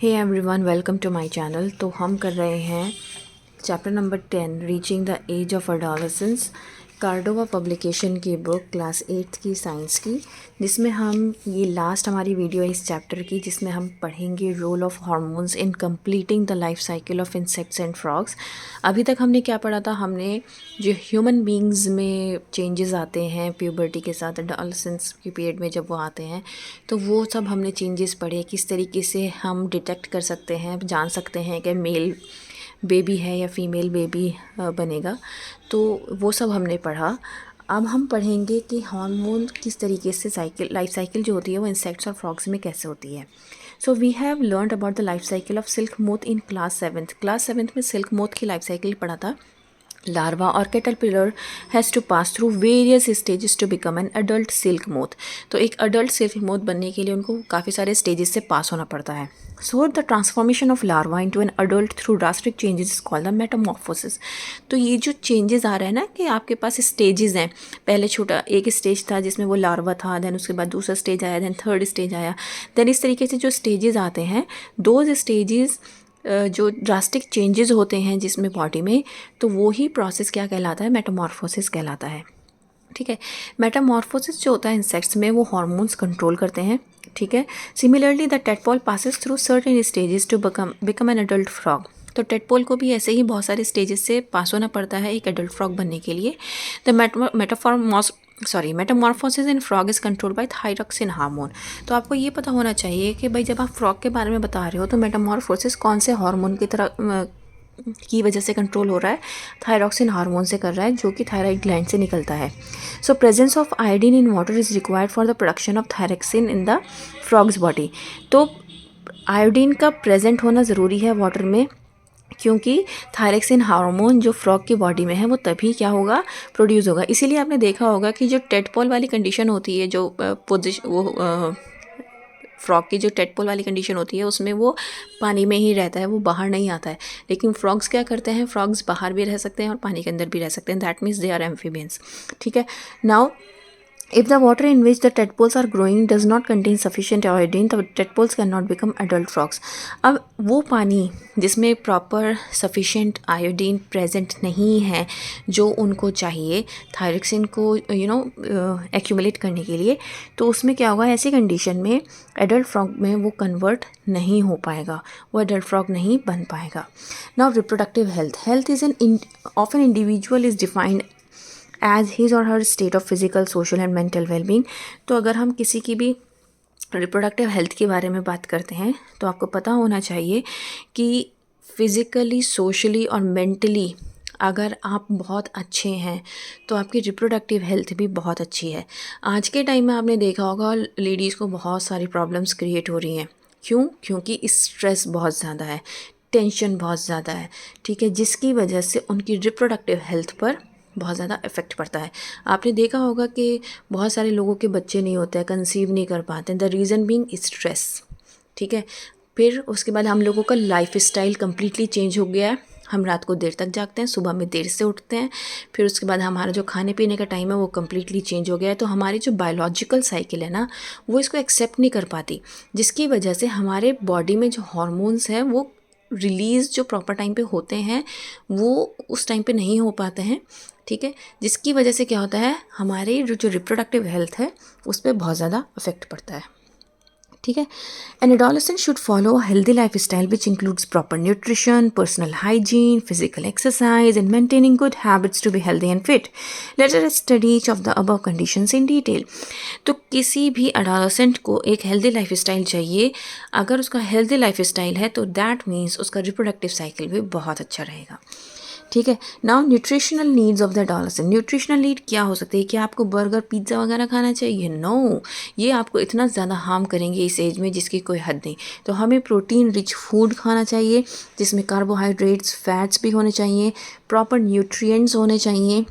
Hey everyone, welcome to my channel. तो हम कर रहे हैं chapter number 10 reaching the age of adolescence, Cordova publication की बुक क्लास 8 की साइंस की, जिसमें हम ये लास्ट हमारी वीडियो है इस चैप्टर की, जिसमें हम पढ़ेंगे role of hormones in completing the life cycle of insects and frogs. अभी तक हमने क्या पढ़ा था? हमने जो ह्यूमन बींग्स में चेंजेस आते हैं प्यूबर्टी के साथ, एडोलेसेंस की पीरियड में जब वो आते हैं, तो वो सब हमने चेंजेस पढ़े, किस तरीके से हम डिटेक्ट कर सकते हैं, जान सकते हैं कि मेल बेबी है या फीमेल बेबी बनेगा। तो वो सब हमने पढ़ा। अब हम पढ़ेंगे कि हार्मोन किस तरीके से लाइफ साइकिल जो होती है वो इंसेक्ट्स और फ्रॉग्स में कैसे होती है। So we have learned about the life cycle of silk moth in class seventh में सिल्क मोथ की लाइफ साइकिल पढ़ा था। लार्वा और caterpillar has to pass through various stages to become an adult silk moth. तो एक adult silk moth बनने के लिए उनको काफ़ी सारे स्टेजेस से पास होना पड़ता है। So the transformation of larva into an adult through drastic changes is called the Metamorphosis. तो ये जो चेंजेस आ रहे हैं ना, कि आपके पास स्टेजेस हैं, पहले छोटा एक स्टेज था जिसमें वो लार्वा था, देन उसके बाद दूसरा स्टेज आया, देन थर्ड स्टेज आया, देन इस तरीके से जो स्टेजेस आते हैं, दोज स्टेजेस जो ड्रास्टिक चेंजेस होते हैं जिसमें बॉडी में, तो वो ही प्रोसेस क्या कहलाता है? मेटामॉर्फोसिस कहलाता है। ठीक है, मेटामॉर्फोसिस जो होता है इंसेक्ट्स में, वो हार्मोन्स कंट्रोल करते हैं। ठीक है, similarly the tadpole passes through certain stages to become an adult frog. तो टेडपोल को भी ऐसे ही बहुत सारे स्टेजेस से पास होना पड़ता है एक एडल्ट फ्रॉग बनने के लिए। The Metamorphosis in frog is control by thyroxine hormone. तो आपको ये पता होना चाहिए कि भाई जब आप फ्रॉग के बारे में बता रहे हो तो मेटामॉर्फोसिस कौन से हार्मोन की तरह की वजह से कंट्रोल हो रहा है? थायरॉक्सिन हार्मोन से कर रहा है, जो कि थायराइड ग्लैंड से निकलता है। So presence of iodine in water is required for the production of thyroxine in the frog's body. तो आयोडीन का प्रेजेंट होना ज़रूरी है वाटर में, क्योंकि थायरॉक्सिन हार्मोन जो फ्रॉग की बॉडी में है वो तभी क्या होगा? प्रोड्यूस होगा। इसीलिए आपने देखा होगा कि जो टेडपोल वाली कंडीशन होती है, जो फ्रॉग की जो टेडपोल वाली कंडीशन होती है, उसमें वो पानी में ही रहता है, वो बाहर नहीं आता है। लेकिन फ्रॉग्स क्या करते हैं? फ्रॉग्स बाहर भी रह सकते हैं और पानी के अंदर भी रह सकते हैं। That means they are amphibians. ठीक है, now if the water in which the tadpoles are growing does not contain sufficient iodine, the tadpoles cannot become adult frogs. अब वो पानी जिसमें प्रॉपर सफिशेंट आयोडीन प्रेजेंट नहीं है जो उनको चाहिए थायरॉक्सिन को एक्यूमुलेट करने के लिए, तो उसमें क्या होगा? ऐसी कंडीशन में एडल्ट फ्रॉग में वो कन्वर्ट नहीं हो पाएगा, वो एडल्ट फ्रॉग नहीं बन पाएगा। Now reproductive health is an of an individual is defined as his और her state of physical, social and mental wellbeing. तो अगर हम किसी की भी रिप्रोडक्टिव हेल्थ के बारे में बात करते हैं तो आपको पता होना चाहिए कि फिज़िकली, सोशली और मेंटली अगर आप बहुत अच्छे हैं तो आपकी रिप्रोडक्टिव हेल्थ भी बहुत अच्छी है। आज के टाइम में आपने देखा होगा लेडीज़ को बहुत सारी प्रॉब्लम्स क्रिएट हो रही हैं। क्यों? क्योंकि स्ट्रेस बहुत ज़्यादा है, टेंशन बहुत ज़्यादा है। ठीक है, जिसकी वजह से उनकी रिप्रोडक्टिव हेल्थ पर बहुत ज़्यादा इफ़ेक्ट पड़ता है। आपने देखा होगा कि बहुत सारे लोगों के बच्चे नहीं होते हैं, कंसीव नहीं कर पाते हैं, द रीज़न बीइंग स्ट्रेस। ठीक है, फिर उसके बाद हम लोगों का लाइफ स्टाइल कम्प्लीटली चेंज हो गया है। हम रात को देर तक जागते हैं, सुबह में देर से उठते हैं, फिर उसके बाद हमारा जो खाने पीने का टाइम है वो कम्प्लीटली चेंज हो गया है। तो हमारी जो बायोलॉजिकल साइकिल है ना, वो इसको एक्सेप्ट नहीं कर पाती, जिसकी वजह से हमारे बॉडी में जो हॉर्मोन्स हैं वो रिलीज़ जो प्रॉपर टाइम पे होते हैं वो उस टाइम पे नहीं हो पाते हैं। ठीक है, जिसकी वजह से क्या होता है? हमारी जो रिप्रोडक्टिव हेल्थ है उस पर बहुत ज़्यादा इफेक्ट पड़ता है। ठीक है, an adolescent should follow a healthy life style which includes proper nutrition, personal hygiene, physical exercise and maintaining good habits to be healthy and fit. Let us study each of the above conditions in detail. तो किसी भी adolescent को एक healthy life style चाहिए। अगर उसका healthy life style है तो दैट मीन्स उसका रिप्रोडक्टिव साइकिल भी बहुत अच्छा रहेगा। ठीक है, now nutritional needs of the adolescent. Nutritional need क्या हो सकती है? कि आपको बर्गर, पिज़्ज़ा वगैरह खाना चाहिए? नो, ये आपको इतना ज़्यादा हार्म करेंगे इस एज में जिसकी कोई हद नहीं। तो हमें प्रोटीन रिच फूड खाना चाहिए जिसमें कार्बोहाइड्रेट्स, फैट्स भी होने चाहिए, प्रॉपर न्यूट्रिएंट्स होने चाहिए।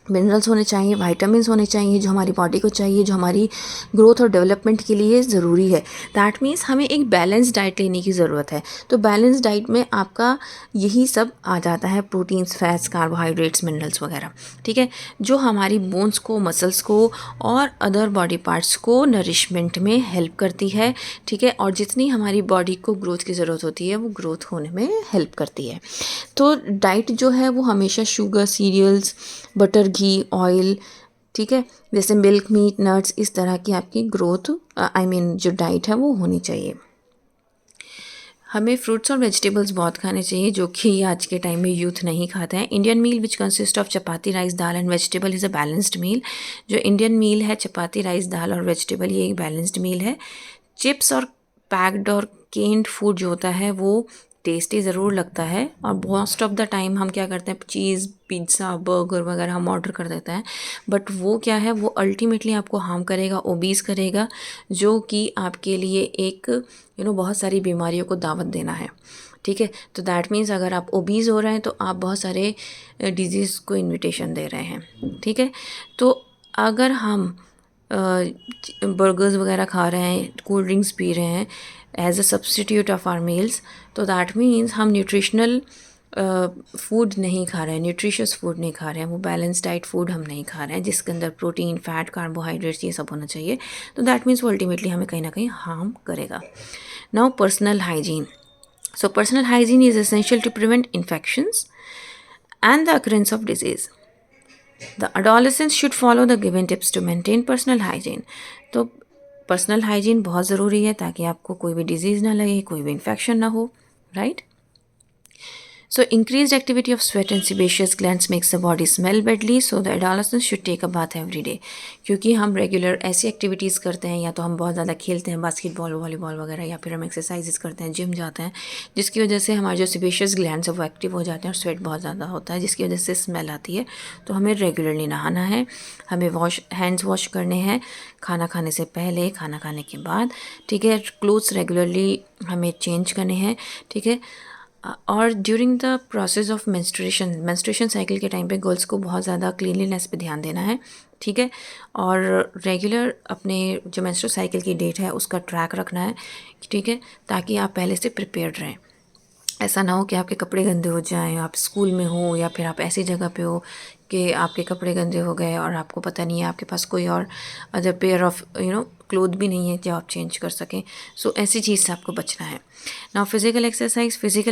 मिनरल्स होने चाहिए, वाइटामिन्स होने चाहिए जो हमारी बॉडी को चाहिए, जो हमारी ग्रोथ और डेवलपमेंट के लिए ज़रूरी है। दैट मीन्स हमें एक बैलेंस डाइट लेने की ज़रूरत है। तो बैलेंस डाइट में आपका यही सब आ जाता है, प्रोटीन्स, फैट्स, कार्बोहाइड्रेट्स, मिनरल्स वगैरह, ठीक है, जो हमारी बोन्स को, मसल्स को और अदर बॉडी पार्ट्स को नरिशमेंट में हेल्प करती है, ठीक है, और जितनी हमारी बॉडी को ग्रोथ की ज़रूरत होती है वो ग्रोथ होने में हेल्प करती है। तो डाइट जो है वो हमेशा शुगर, सीरियल्स, बटर, घी, ऑयल, ठीक है, जैसे मिल्क, मीट, नट्स, इस तरह की आपकी ग्रोथ जो डाइट है वो होनी चाहिए। हमें फ्रूट्स और वेजिटेबल्स बहुत खाने चाहिए जो कि आज के टाइम में यूथ नहीं खाते हैं। Indian meal which consist of chapati, rice, dal and vegetable is a balanced meal. जो इंडियन मील है, चपाती, राइस, दाल और वेजिटेबल, ये एक बैलेंस्ड मील है। चिप्स और पैक्ड और केन्ड फूड जो होता है वो टेस्टी ज़रूर लगता है, और मोस्ट ऑफ द टाइम हम क्या करते हैं, चीज़, पिज़्ज़ा, बर्गर वगैरह हम ऑर्डर कर देते हैं, बट वो क्या है, वो अल्टीमेटली आपको हार्म करेगा, ओबीस करेगा, जो कि आपके लिए एक बहुत सारी बीमारियों को दावत देना है, ठीक है। तो दैट मीन्स अगर आप ओबीज़ हो रहे हैं तो आप बहुत सारे डिजीज़ को इन्विटेशन दे रहे हैं, ठीक है। तो अगर हम बर्गर्स वगैरह खा रहे हैं, कोल्ड ड्रिंक्स पी रहे हैं as a substitute of our meals, तो दैट मीन्स हम न्यूट्रिशनल फूड नहीं खा रहे हैं, न्यूट्रिशियस फूड नहीं खा रहे हैं, वो बैलेंस डाइट फूड हम नहीं खा रहे हैं जिसके अंदर प्रोटीन, फैट, कार्बोहाइड्रेट्स ये सब होना चाहिए। तो दैट मीन्स वो अल्टीमेटली हमें कहीं ना कहीं हार्म करेगा। Now personal hygiene. So personal hygiene is essential to prevent infections and the occurrence of disease. The adolescents should follow the given tips to maintain personal hygiene. तो personal hygiene बहुत ज़रूरी है ताकि आपको कोई भी डिजीज़ ना लगे, कोई भी इन्फेक्शन ना हो, right. So increased activity of sweat and sebaceous glands makes the body smell badly. So the adolescents should take a bath every day. क्योंकि हम रेगुलर ऐसी एक्टिविटीज़ करते हैं, या तो हम बहुत ज़्यादा खेलते हैं, बास्केटबॉल, वॉलीबॉल वगैरह, या फिर हम एक्सरसाइजेस करते हैं, जिम जाते हैं, जिसकी वजह से हमारे जो सेबेशियस ग्लैंड्स है वो एक्टिव हो जाते हैं और स्वेट बहुत ज़्यादा होता है, जिसकी वजह से स्मेल आती है। तो हमें रेगुलरली नहाना है, हमें हैंड्स वॉश करने हैं खाना खाने से पहले, खाना खाने के बाद, ठीक है। क्लोथ्स रेगुलरली हमें चेंज करने हैं, ठीक है। और during the process of menstruation cycle के टाइम पे गर्ल्स को बहुत ज़्यादा क्लीनलीनेस पे ध्यान देना है, ठीक है। और रेगुलर अपने जो मेंस्ट्रुअल साइकिल की डेट है उसका ट्रैक रखना है, ठीक है, ताकि आप पहले से प्रिपेयर्ड रहें। ऐसा ना हो कि आपके कपड़े गंदे हो जाएं, आप स्कूल में हो या फिर आप ऐसी जगह पे हो कि आपके कपड़े गंदे हो गए और आपको पता नहीं है, आपके पास कोई और अदर पेयर ऑफ क्लोथ भी नहीं है जो आप चेंज कर सकें। सो ऐसी चीज़ से आपको बचना है। नाउ फिज़िकल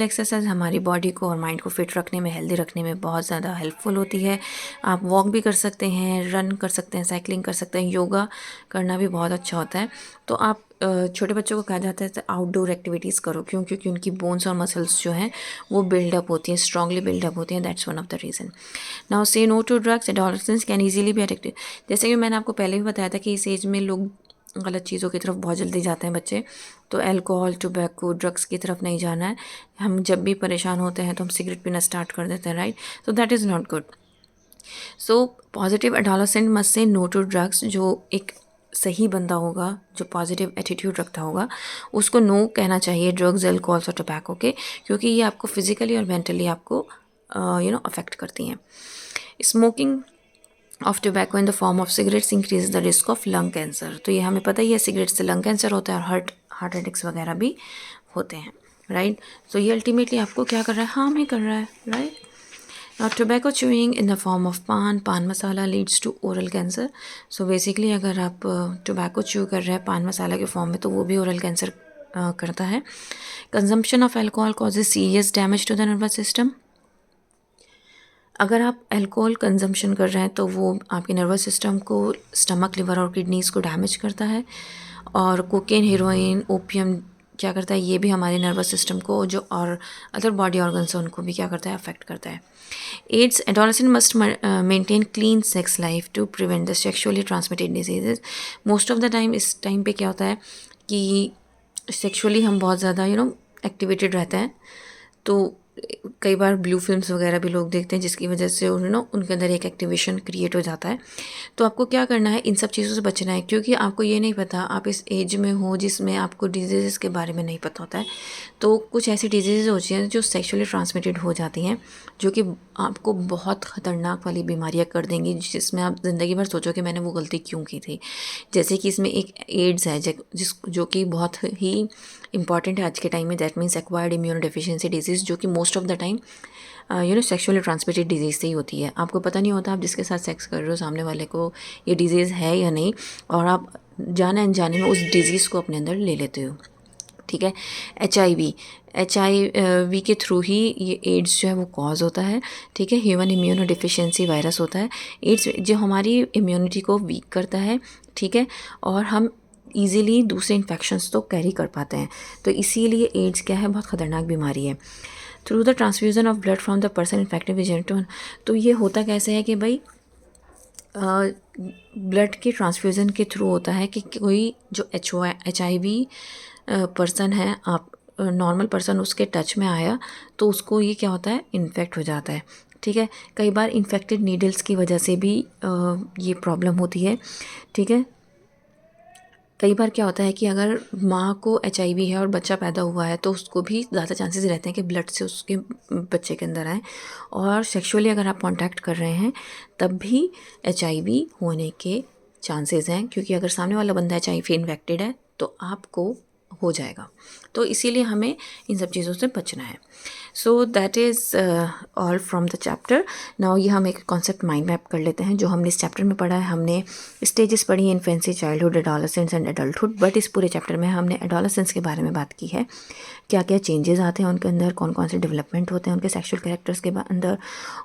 एक्सरसाइज हमारी बॉडी को और माइंड को फिट रखने में, हेल्दी रखने में बहुत ज़्यादा हेल्पफुल होती है। आप वॉक भी कर सकते हैं, रन कर सकते हैं, साइकिलिंग कर सकते हैं, योगा करना भी बहुत अच्छा होता है। तो आप छोटे बच्चों को कहा जाता है आउटडोर एक्टिविटीज़ करो, क्यों? क्योंकि उनकी बोन्स और मसल्स जो हैं वो बिल्डअप होती हैं, स्ट्रांगली बिल्डअप होती हैं। That's one of the reason. Now say no to drugs. Adolescents can easily be addicted. जैसे कि मैंने आपको पहले भी बताया था कि इस एज में लोग गलत चीज़ों की तरफ बहुत जल्दी जाते हैं बच्चे। तो अल्कोहल, टोबैको, ड्रग्स की तरफ नहीं जाना है। हम जब भी परेशान होते हैं तो हम सिगरेट पीना स्टार्ट कर देते हैं, right. So that is not good. So positive adolescent must say no to drugs. जो एक सही बंदा होगा, जो पॉजिटिव एटीट्यूड रखता होगा, उसको नो कहना चाहिए ड्रग्स, अल्कोहल्स और टोबैको के, क्योंकि ये आपको फिजिकली और मेंटली आपको अफेक्ट करती हैं। Smoking of tobacco in the form of cigarettes increase the risk of lung cancer. तो ये हमें पता ही है, सिगरेट से लंग कैंसर होता है और हार्ट अटैक्स वगैरह भी होते हैं, राइट। तो ये अल्टीमेटली आपको क्या कर रहा है, हार्म ही कर रहा है, right. Now tobacco chewing in the form of पान मसाला leads to oral cancer. So basically अगर आप tobacco chew कर रहे हैं पान मसाला के फॉर्म में, तो वो भी oral cancer करता है। Consumption of alcohol causes serious damage to the nervous system. अगर आप अल्कोहल कंजम्पशन कर रहे हैं तो वो आपके नर्वस सिस्टम को, स्टमक, लिवर और किडनीज़ को डैमेज करता है। और कोकेन, हेरोइन, ओपियम क्या करता है, ये भी हमारे नर्वस सिस्टम को जो और अदर बॉडी ऑर्गन्स हैं उनको भी क्या करता है, अफेक्ट करता है। AIDS. Adolescent must maintain clean sex life to prevent the sexually transmitted diseases. Most of the time इस टाइम पे क्या होता है कि सेक्शुअली हम बहुत ज़्यादा एक्टिवेटेड रहते हैं, तो कई बार ब्लू फिल्म्स वगैरह भी लोग देखते हैं, जिसकी वजह से उनके अंदर एक एक्टिवेशन क्रिएट हो जाता है। तो आपको क्या करना है, इन सब चीज़ों से बचना है, क्योंकि आपको ये नहीं पता, आप इस एज में हो जिसमें आपको डिजीज़ के बारे में नहीं पता होता है। तो कुछ ऐसी डिजीज़ होती हैं जो सेक्सुअली ट्रांसमिटेड हो जाती हैं, जो कि आपको बहुत ख़तरनाक वाली बीमारियाँ कर देंगी, जिसमें आप ज़िंदगी भर सोचो कि मैंने वो गलती क्यों की थी। जैसे कि इसमें एक एड्स है, जो कि बहुत ही इंपॉर्टेंट है आज के टाइम में। That means acquired immuno deficiency disease, जो कि most of the time sexually transmitted disease से ही होती है। आपको पता नहीं होता आप जिसके साथ सेक्स कर रहे हो सामने वाले को ये डिजीज़ है या नहीं, और आप जाने अनजाने में उस डिज़ीज़ को अपने अंदर ले लेते हो। ठीक है। एच आई वी के थ्रू ही ये एड्स जो है वो कॉज होता है। ठीक है। ह्यूमन इम्यूनो डिफिशियंसी वायरस होता है एड्स, जो हमारी इम्यूनिटी को वीक करता है। ठीक है। और हम ईज़िली दूसरे इन्फेक्शंस तो कैरी कर पाते हैं। तो इसीलिए एड्स क्या है, बहुत ख़तरनाक बीमारी है। Through the transfusion of blood from the person infected with genetic. तो ये होता कैसे है कि भाई ब्लड के ट्रांसफ्यूज़न के थ्रू होता है कि कोई जो HIV पर्सन है, आप नॉर्मल पर्सन उसके टच में आया तो उसको ये क्या होता है, इन्फेक्ट हो जाता है। ठीक है। कई बार इन्फेक्टेड नीडल्स की वजह से भी ये प्रॉब्लम होती है। ठीक है। कई बार क्या होता है कि अगर माँ को HIV है और बच्चा पैदा हुआ है तो उसको भी ज़्यादा चांसेस रहते हैं कि ब्लड से उसके बच्चे के अंदर आए। और सेक्सुअली अगर आप कांटेक्ट कर रहे हैं तब भी HIV होने के चांसेस हैं, क्योंकि अगर सामने वाला बंदा HIV इन्फेक्टेड है तो आपको हो जाएगा। तो इसीलिए हमें इन सब चीज़ों से बचना है। सो that is all from the chapter. Now ये हम एक कॉन्सेप्ट माइंड मैप कर लेते हैं जो हमने इस चैप्टर में पढ़ा है। हमने स्टेजेस पढ़ी हैं, infancy, childhood, adolescence and adulthood, but इस पूरे चैप्टर में हमने एडोलेसेंस के बारे में बात की है। क्या क्या चेंजेस आते हैं उनके अंदर, कौन कौन से डेवलपमेंट होते हैं उनके सेक्सुअल कैरेक्टर्स के अंदर,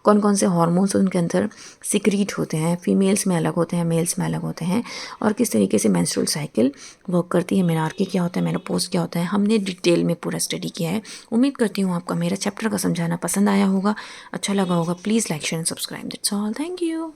कौन कौन से हार्मोन्स उनके अंदर सिक्रीट होते हैं, फीमेल्स में अलग होते हैं, मेल्स में अलग होते हैं, और किस तरीके से मेंस्ट्रुअल साइकिल वर्क करती है, मेनार्की क्या होता है, मेनोपॉज क्या होता है, हमने डिटेल में पूरा स्टडी किया है। उम्मीद करती हूँ आपका मेरा चैप्टर का समझाना पसंद आया होगा, अच्छा लगा होगा। Please like share and subscribe. That's all. Thank you.